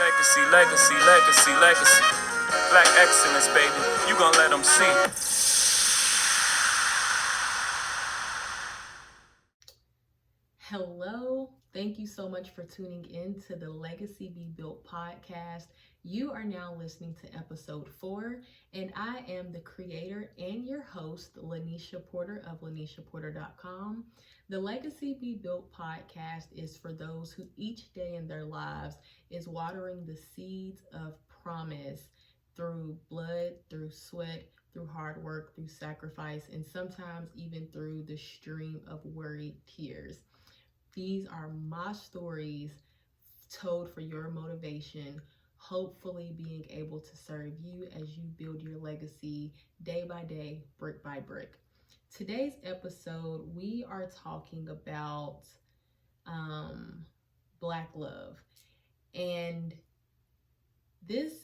Legacy, legacy, legacy, legacy. Black excellence, baby. You gon' let them see. Hello. Thank you so much for tuning in to the Legacy Be Built podcast. You are now listening to episode 4, and I am the creator and your host, Lanisha Porter of lanishaporter.com. The Legacy Be Built podcast is for those who each day in their lives is watering the seeds of promise through blood, through sweat, through hard work, through sacrifice, and sometimes even through the stream of worried tears. These are my stories told for your motivation, hopefully being able to serve you as you build your legacy day by day, brick by brick. Today's episode, we are talking about Black love. And this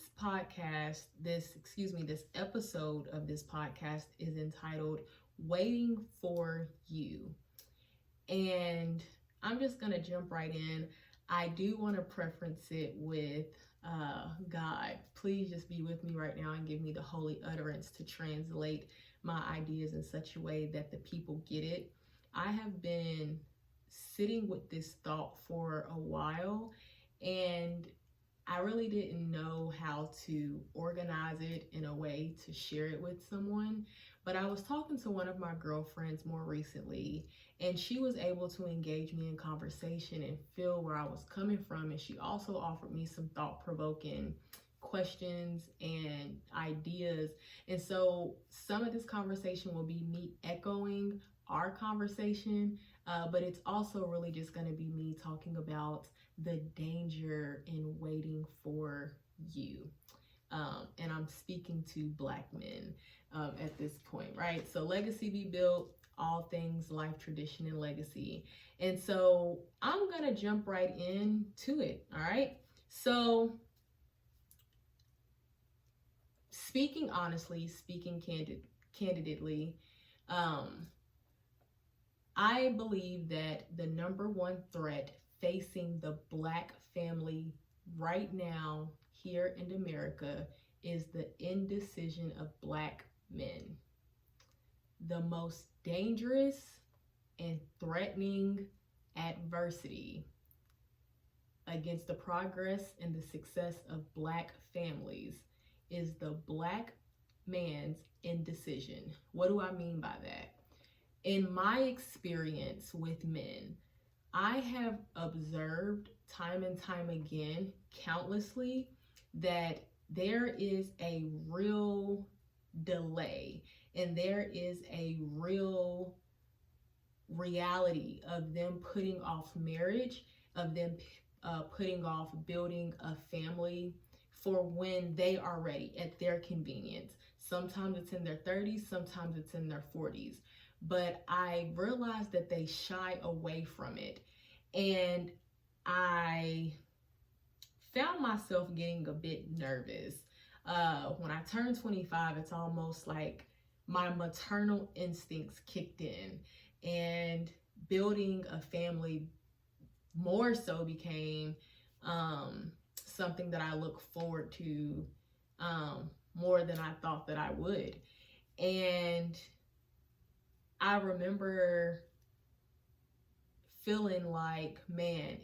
episode of this podcast is entitled Waiting for You. And I'm just going to jump right in. I do want to preference it with God. Please just be with me right now and give me the holy utterance to translate my ideas in such a way that the people get it. I have been sitting with this thought for a while, and I really didn't know how to organize it in a way to share it with someone. But I was talking to one of my girlfriends more recently, and she was able to engage me in conversation and feel where I was coming from. And she also offered me some thought-provoking questions and ideas. And so some of this conversation will be me echoing our conversation, but it's also really just going to be me talking about the danger in waiting for you. And I'm speaking to Black men at this point, right? So legacy be built, all things life, tradition, and legacy. And so I'm going to jump right into it, all right? So speaking honestly, speaking candidly, I believe that the number one threat facing the Black family right now here in America is the indecision of Black men. The most dangerous and threatening adversity against the progress and the success of Black families is the Black man's indecision. What do I mean by that? In my experience with men, I have observed time and time again, countlessly, that there is a real delay and there is a real reality of them putting off marriage, of them putting off building a family for when they are ready at their convenience. Sometimes it's in their 30s, sometimes it's in their 40s. But I realized that they shy away from it. And I found myself getting a bit nervous. When I turned 25, it's almost like my maternal instincts kicked in, and building a family more so became something that I look forward to more than I thought that I would. And I remember feeling like, man,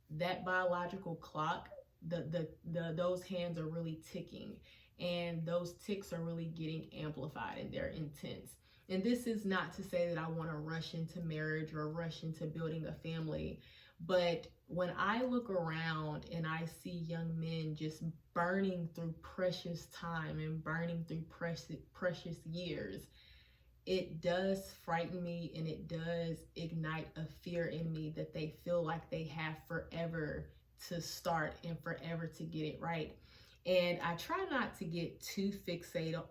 that biological clock, those hands are really ticking, and those ticks are really getting amplified and they're intense. And this is not to say that I want to rush into marriage or rush into building a family, but when I look around and I see young men just burning through precious time and burning through precious years, it does frighten me, and it does ignite a fear in me that they feel like they have forever to start and forever to get it right. And I try not to get too fixated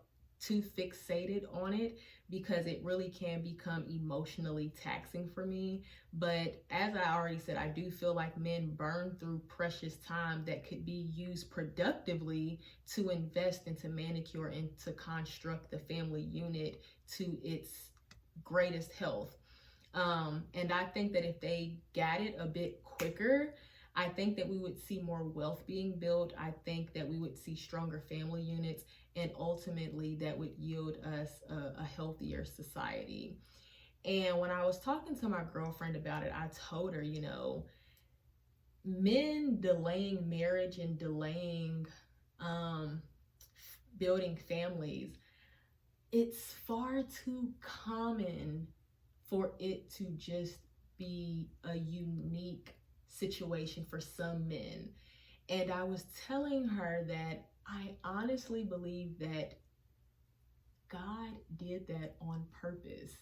on it, because it really can become emotionally taxing for me. But as I already said, I do feel like men burn through precious time that could be used productively to invest and to manicure and to construct the family unit to its greatest health. And I think that if they got it a bit quicker, I think that we would see more wealth being built. I think that we would see stronger family units, and ultimately that would yield us a healthier society. And when I was talking to my girlfriend about it, I told her, men delaying marriage and delaying um, building families, it's far too common for it to just be a unique situation for some men. And I was telling her that I honestly believe that God did that on purpose.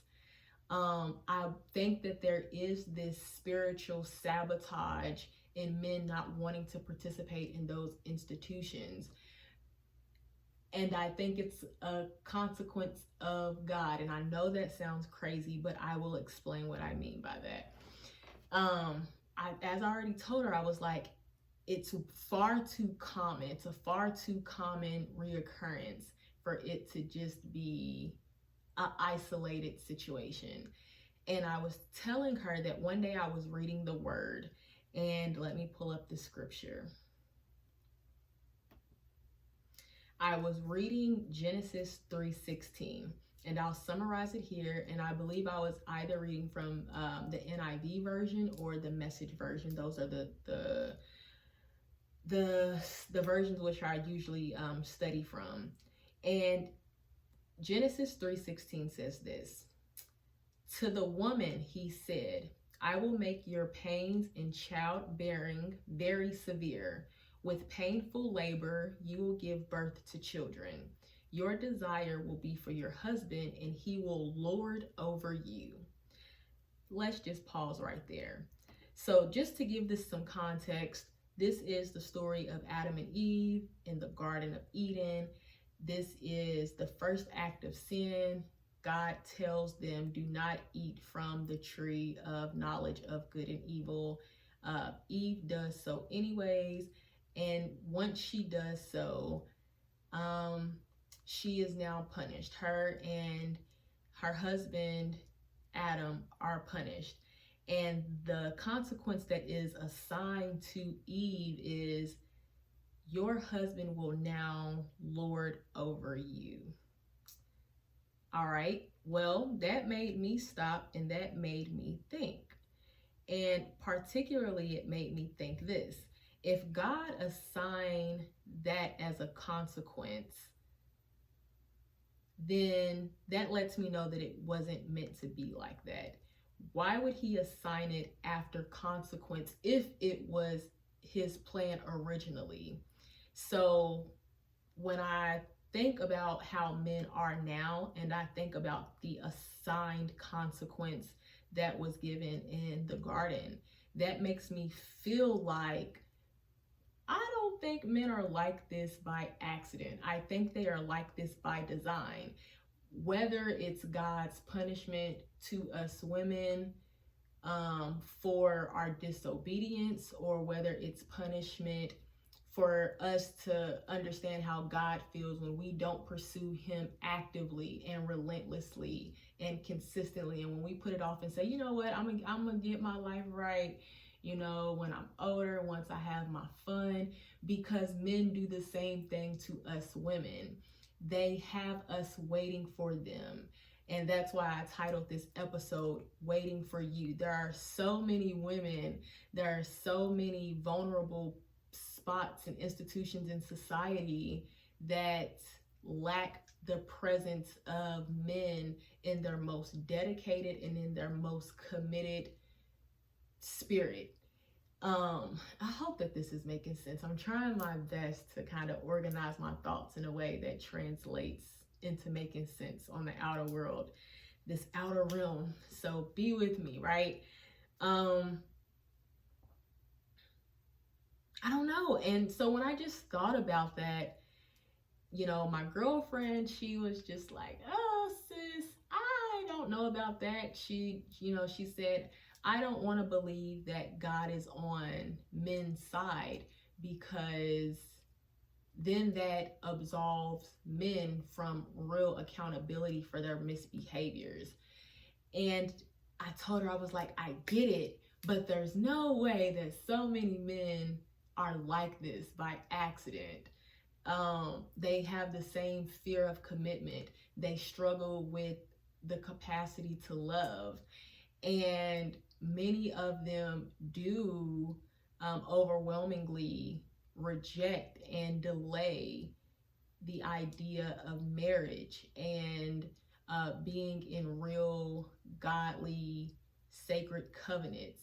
I think that there is this spiritual sabotage in men not wanting to participate in those institutions. And I think it's a consequence of God. And I know that sounds crazy, but I will explain what I mean by that. As I already told her, I was like, it's far too common. It's a far too common reoccurrence for it to just be an isolated situation. And I was telling her that one day I was reading the word, and let me pull up the scripture. I was reading Genesis 3:16, and I'll summarize it here. And I believe I was either reading from the NIV version or the Message version. Those are the versions which I usually study from. And Genesis 3:16 says this: "To the woman he said, I will make your pains in childbearing very severe. With painful labor, you will give birth to children. Your desire will be for your husband, and he will lord over you." Let's just pause right there. So, just to give this some context, this is the story of Adam and Eve in the Garden of Eden. This is the first act of sin. God tells them, do not eat from the tree of knowledge of good and evil. Eve does so anyways. And once she does so, she is now punished. Her and her husband, Adam, are punished. And the consequence that is assigned to Eve is your husband will now lord over you. All right. Well, that made me stop and that made me think. And particularly, it made me think this: if God assigned that as a consequence, then that lets me know that it wasn't meant to be like that. Why would he assign it after consequence if it was his plan originally? So when I think about how men are now, and I think about the assigned consequence that was given in the garden, that makes me feel like I don't think men are like this by accident. I think they are like this by design. Whether it's God's punishment to us women for our disobedience, or whether it's punishment for us to understand how God feels when we don't pursue him actively and relentlessly and consistently. And when we put it off and say, you know what, I'm gonna get my life right, when I'm older, once I have my fun, because men do the same thing to us women. They have us waiting for them. And that's why I titled this episode, Waiting for You. There are so many women, there are so many vulnerable spots and institutions in society that lack the presence of men in their most dedicated and in their most committed spirit. I hope that this is making sense. I'm trying my best to kind of organize my thoughts in a way that translates into making sense on the outer world, this outer realm. So be with me, right? I don't know. And so when I just thought about that, my girlfriend, she was just like, oh, sis, I don't know about that. She said, I don't want to believe that God is on men's side, because then that absolves men from real accountability for their misbehaviors. And I told her, I was like, I get it, But there's no way that so many men are like this by accident. They have the same fear of commitment. They struggle with the capacity to love. And many of them do overwhelmingly reject and delay the idea of marriage and being in real, godly, sacred covenants,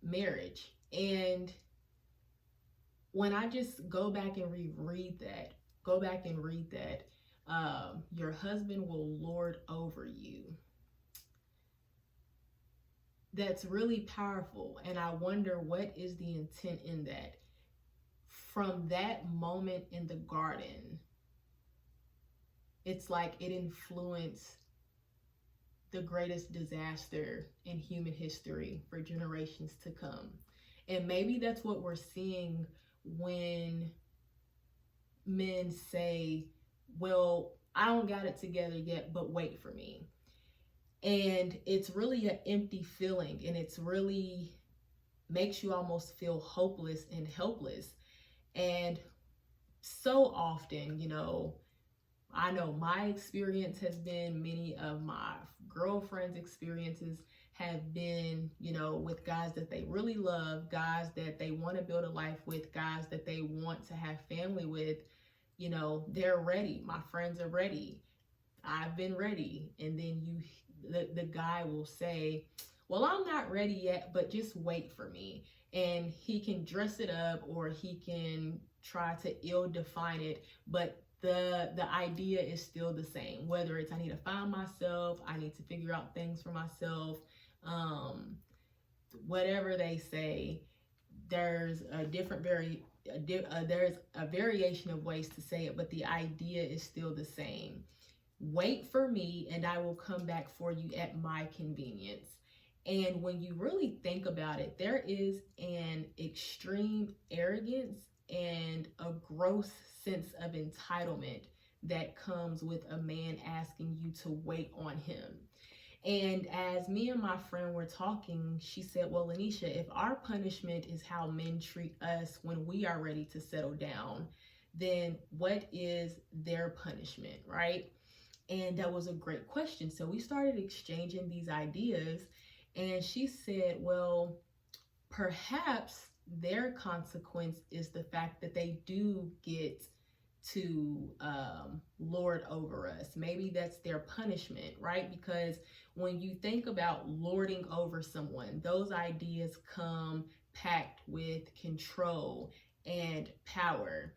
marriage. And when I just go back and reread that, go back and read that, your husband will lord over you. That's really powerful. And I wonder, what is the intent in that? From that moment in the garden, it's like it influenced the greatest disaster in human history for generations to come. And maybe that's what we're seeing when men say, well, I don't got it together yet, but wait for me. And it's really an empty feeling, and it's really makes you almost feel hopeless and helpless. And so often, I know my experience has been, many of my girlfriends' experiences have been, with guys that they really love, guys that they want to build a life with, guys that they want to have family with. They're ready. My friends are ready. I've been ready. And then the guy will say, well, I'm not ready yet, but just wait for me. And he can dress it up, or he can try to ill define it, but the idea is still the same. Whether it's I need to find myself, I need to figure out things for myself, whatever they say, there's a there's a variation of ways to say it, but the idea is still the same. Wait for me, and I will come back for you at my convenience. And when you really think about it, there is an extreme arrogance and a gross sense of entitlement that comes with a man asking you to wait on him. And as me and my friend were talking, she said, well, Lanisha, if our punishment is how men treat us when we are ready to settle down, then what is their punishment, right? And that was a great question. So we started exchanging these ideas, and she said, well, perhaps their consequence is the fact that they do get to lord over us. Maybe that's their punishment, right? Because when you think about lording over someone, those ideas come packed with control and power.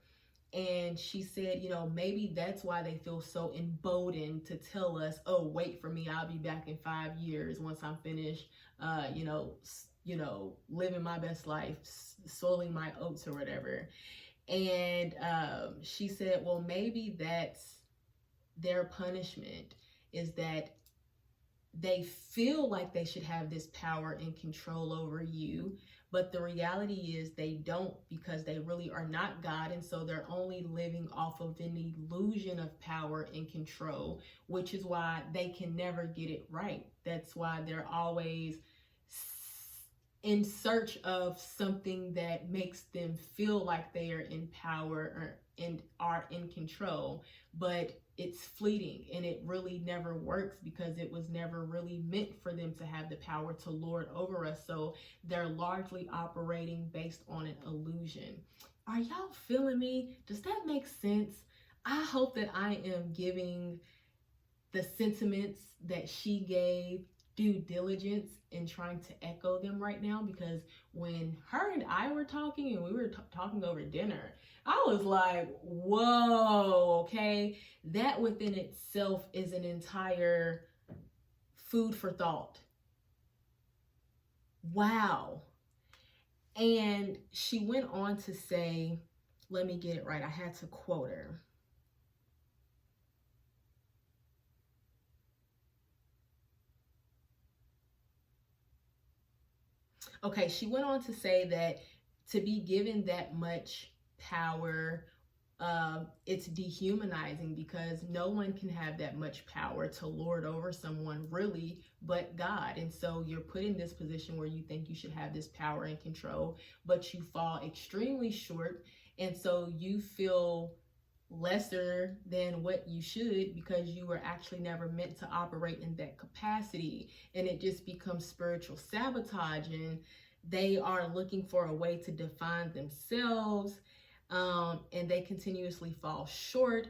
And she said, maybe that's why they feel so emboldened to tell us, oh, wait for me, I'll be back in 5 years once I'm finished, living my best life, sowing my oats or whatever. And she said, well, maybe that's their punishment, is that they feel like they should have this power and control over you, but the reality is they don't, because they really are not God. And so they're only living off of an illusion of power and control, which is why they can never get it right. That's why they're always in search of something that makes them feel like they are in power and are in control, but it's fleeting, and it really never works because it was never really meant for them to have the power to lord over us. So they're largely operating based on an illusion. Are y'all feeling me? Does that make sense? I hope that I am giving the sentiments that she gave due diligence in trying to echo them right now, because when her and I were talking, and we were talking over dinner, I was like, whoa, okay, that within itself is an entire food for thought. Wow. And she went on to say, let me get it right, I had to quote her. Okay, she went on to say that to be given that much power It's dehumanizing because no one can have that much power to lord over someone really but God. And so you're put in this position where you think you should have this power and control, but you fall extremely short. And so you feel lesser than what you should because you were actually never meant to operate in that capacity. And it just becomes spiritual sabotage. And they are looking for a way to define themselves, and they continuously fall short.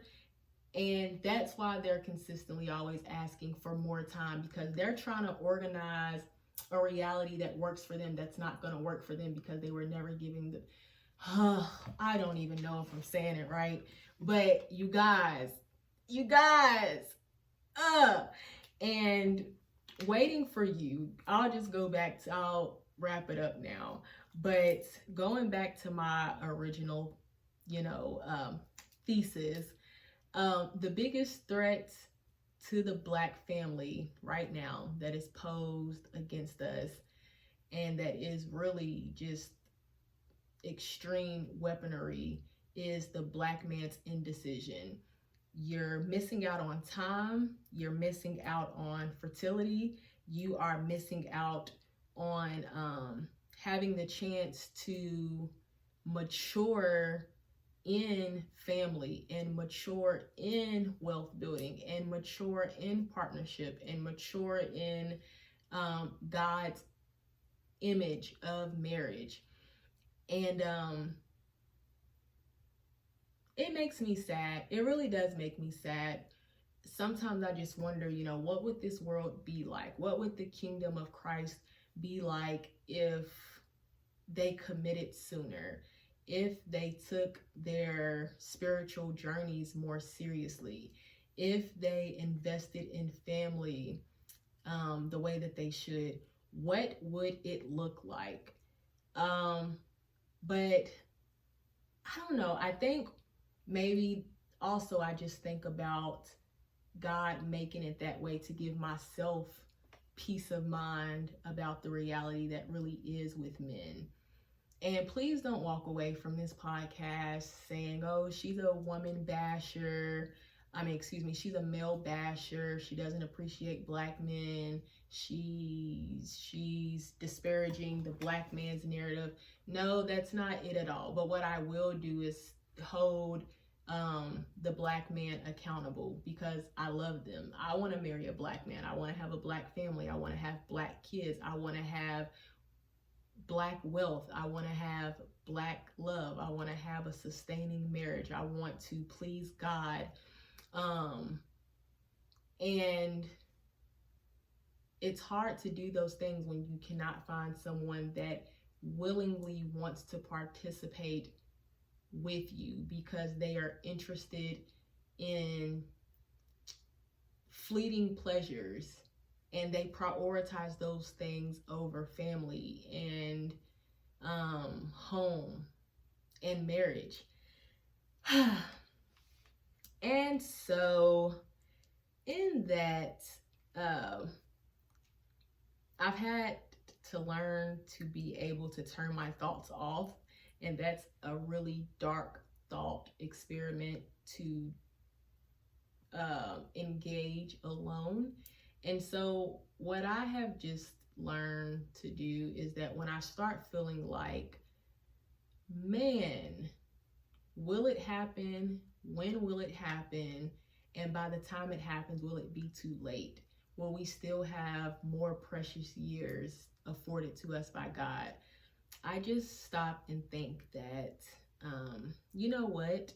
And that's why they're consistently always asking for more time, because they're trying to organize a reality that works for them that's not going to work for them because they were never giving the I don't even know if I'm saying it right, but you guys, and waiting for you. I'll wrap it up now. But going back to my original, you know, thesis, the biggest threat to the Black family right now that is posed against us, and that is really just extreme weaponry, is the Black man's indecision. You're missing out on time, you're missing out on fertility, you are missing out on having the chance to mature in family and mature in wealth building and mature in partnership and mature in God's image of marriage. And it makes me sad. It really does make me sad. Sometimes I just wonder, what would this world be like? What would the kingdom of Christ be like if they committed sooner? If they took their spiritual journeys more seriously? If they invested in family the way that they should? What would it look like? But I don't know. I think maybe also I just think about God making it that way to give myself peace of mind about the reality that really is with men. And please don't walk away from this podcast saying, oh, she's a woman basher. She's a male basher. She doesn't appreciate Black men. She's disparaging the Black man's narrative. No, that's not it at all. But what I will do is hold the Black man accountable, because I love them. I want to marry a Black man. I want to have a Black family. I want to have Black kids. I want to have Black wealth. I want to have Black love. I want to have a sustaining marriage. I want to please God. And it's hard to do those things when you cannot find someone that willingly wants to participate with you because they are interested in fleeting pleasures, and they prioritize those things over family and home and marriage. And so in that, I've had to learn to be able to turn my thoughts off, and that's a really dark thought experiment to engage alone. And so what I have just learned to do is that when I start feeling like, man, will it happen? When will it happen? And by the time it happens, will it be too late? Will we still have more precious years afforded to us by God? I just stop and think that, you know what?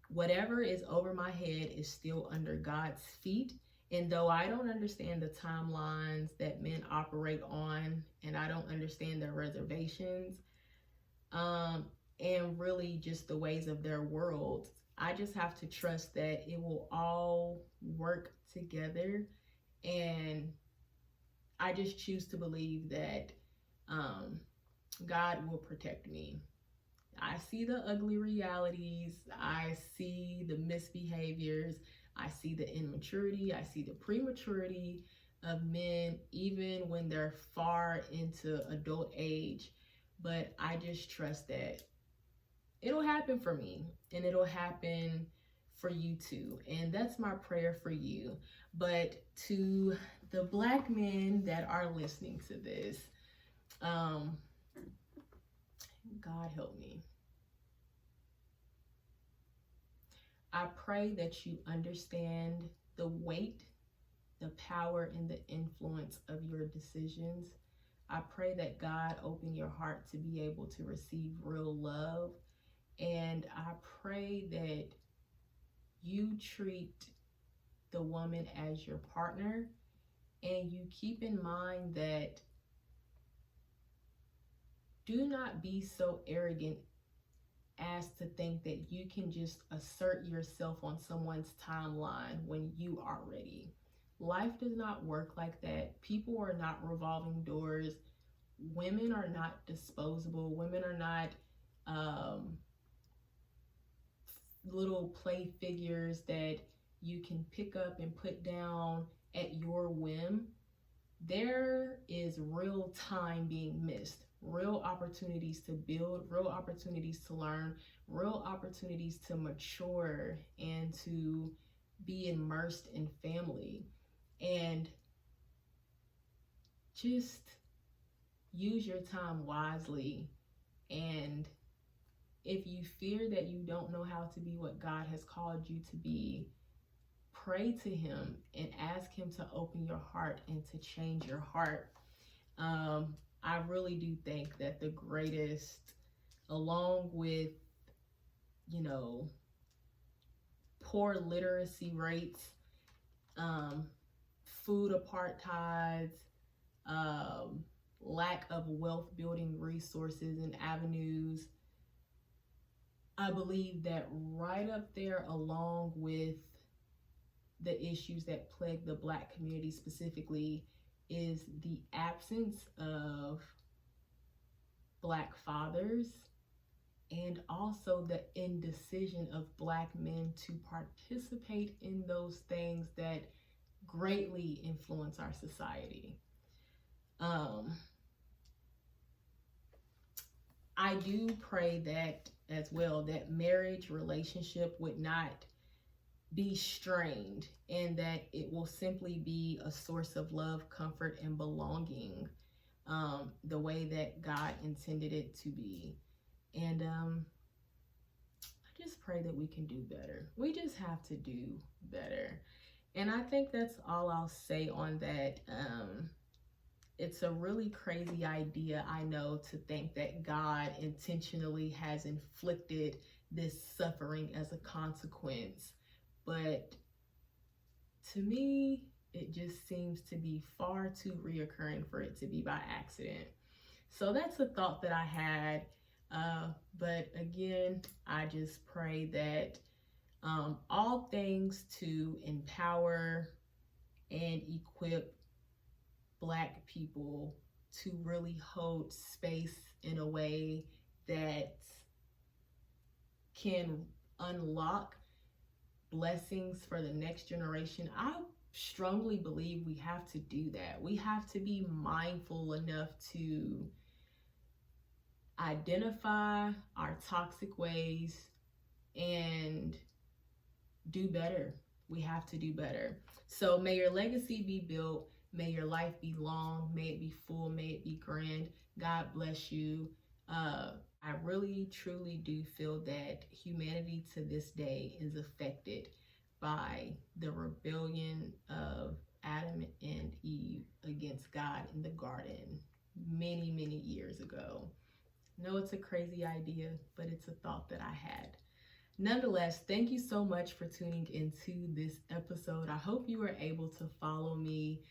Whatever is over my head is still under God's feet. And though I don't understand the timelines that men operate on, and I don't understand their reservations, and really just the ways of their world, I just have to trust that it will all work together. And I just choose to believe that God will protect me. I see the ugly realities. I see the misbehaviors. I see the immaturity. I see the prematurity of men, even when they're far into adult age. But I just trust that it'll happen for me, and it'll happen for you too. And that's my prayer for you. But to the Black men that are listening to this, um, God help me. I pray that you understand the weight, the power, and the influence of your decisions. I pray that God open your heart to be able to receive real love. And I pray that you treat the woman as your partner, and you keep in mind that do not be so arrogant as to think that you can just assert yourself on someone's timeline when you are ready. Life does not work like that. People are not revolving doors. Women are not disposable. Women are not um, little play figures that you can pick up and put down at your whim. There is real time being missed, real opportunities to build, real opportunities to learn, real opportunities to mature and to be immersed in family. And just use your time wisely. And if you fear that you don't know how to be what God has called you to be, pray to Him and ask Him to open your heart and to change your heart. I really do think that the greatest, along with, you know, poor literacy rates, um, food apartheid, um, lack of wealth building resources and avenues, I believe that right up there, along with the issues that plague the Black community specifically, is the absence of Black fathers, and also the indecision of Black men to participate in those things that greatly influence our society. Um, I do pray that as well, that marriage relationship would not be strained, and that it will simply be a source of love, comfort, and belonging, the way that God intended it to be. And I just pray that we can do better. We just have to do better. And I think that's all I'll say on that. It's a really crazy idea, I know, to think that God intentionally has inflicted this suffering as a consequence. But to me, it just seems to be far too reoccurring for it to be by accident. So that's a thought that I had. But again, I just pray that all things to empower and equip Black people to really hold space in a way that can unlock blessings for the next generation. I strongly believe we have to do that. We have to be mindful enough to identify our toxic ways and do better. We have to do better. So may your legacy be built. May your life be long. May it be full. May it be grand. God bless you. I really, truly do feel that humanity to this day is affected by the rebellion of Adam and Eve against God in the garden many, many years ago. No, it's a crazy idea, but it's a thought that I had. Nonetheless, thank you so much for tuning into this episode. I hope you were able to follow me.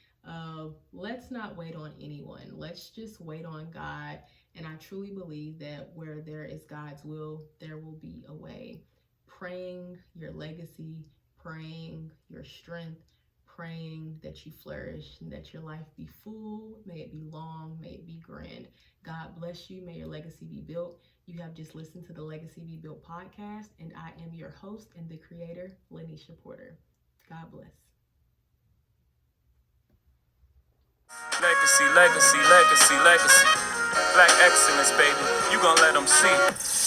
Let's not wait on anyone. Let's just wait on God. And I truly believe that where there is God's will, there will be a way. Praying your legacy, praying your strength, praying that you flourish and that your life be full. May it be long, may it be grand. God bless you. May your legacy be built. You have just listened to the Legacy Be Built podcast, and I am your host and the creator, Lanisha Porter. God bless. Legacy, legacy, legacy, legacy. Black excellence, baby. You gon' let them see.